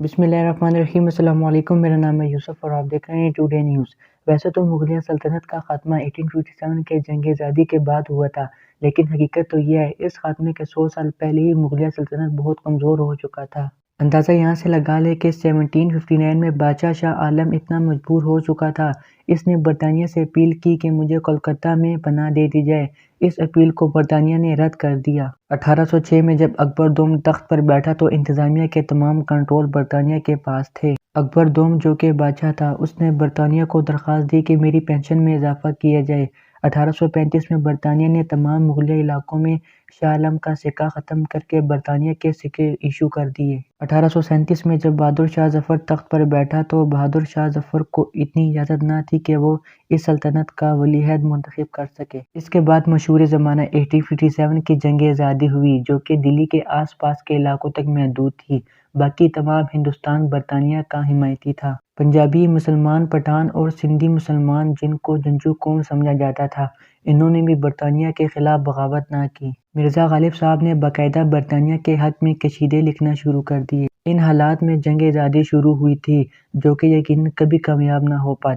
بسم اللہ الرحمن الرحیم۔ السلام علیکم، میرا نام ہے یوسف اور آپ دیکھ رہے ہیں ٹوڈے نیوز۔ ویسے تو مغلیہ سلطنت کا خاتمہ 1857 کے جنگ آزادی کے بعد ہوا تھا، لیکن حقیقت تو یہ ہے اس خاتمے کے 100 سال پہلے ہی مغلیہ سلطنت بہت کمزور ہو چکا تھا۔ اندازہ یہاں سے لگا لے کہ 1759 میں بادشاہ شاہ عالم اتنا مجبور ہو چکا تھا، اس نے برطانیہ سے اپیل کی کہ مجھے کولکتہ میں پناہ دے دی جائے۔ اس اپیل کو برطانیہ نے رد کر دیا۔ 1806 میں جب اکبر دوم تخت پر بیٹھا تو انتظامیہ کے تمام کنٹرول برطانیہ کے پاس تھے۔ اکبر دوم جو کہ بادشاہ تھا، اس نے برطانیہ کو درخواست دی کہ میری پنشن میں اضافہ کیا جائے۔ 1835 میں برطانیہ نے تمام مغلیہ علاقوں میں شاہ عالم کا سکہ ختم کر کے برطانیہ کے سکے ایشو کر دیے۔ 1837 میں جب بہادر شاہ ظفر تخت پر بیٹھا تو بہادر شاہ ظفر کو اتنی اجازت نہ تھی کہ وہ اس سلطنت کا ولی عہد منتخب کر سکے۔ اس کے بعد مشہور زمانہ 1857 کی جنگ آزادی ہوئی، جو کہ دلی کے آس پاس کے علاقوں تک محدود تھی، باقی تمام ہندوستان برطانیہ کا حمایتی تھا۔ پنجابی مسلمان، پٹھان اور سندھی مسلمان، جن کو جنگجو قوم سمجھا جاتا تھا، انہوں نے بھی برطانیہ کے خلاف بغاوت نہ کی۔ مرزا غالب صاحب نے باقاعدہ برطانیہ کے حق میں قصیدے لکھنا شروع کر دیے۔ ان حالات میں جنگ آزادی شروع ہوئی تھی، جو کہ یقیناً کبھی کامیاب نہ ہو پاتی۔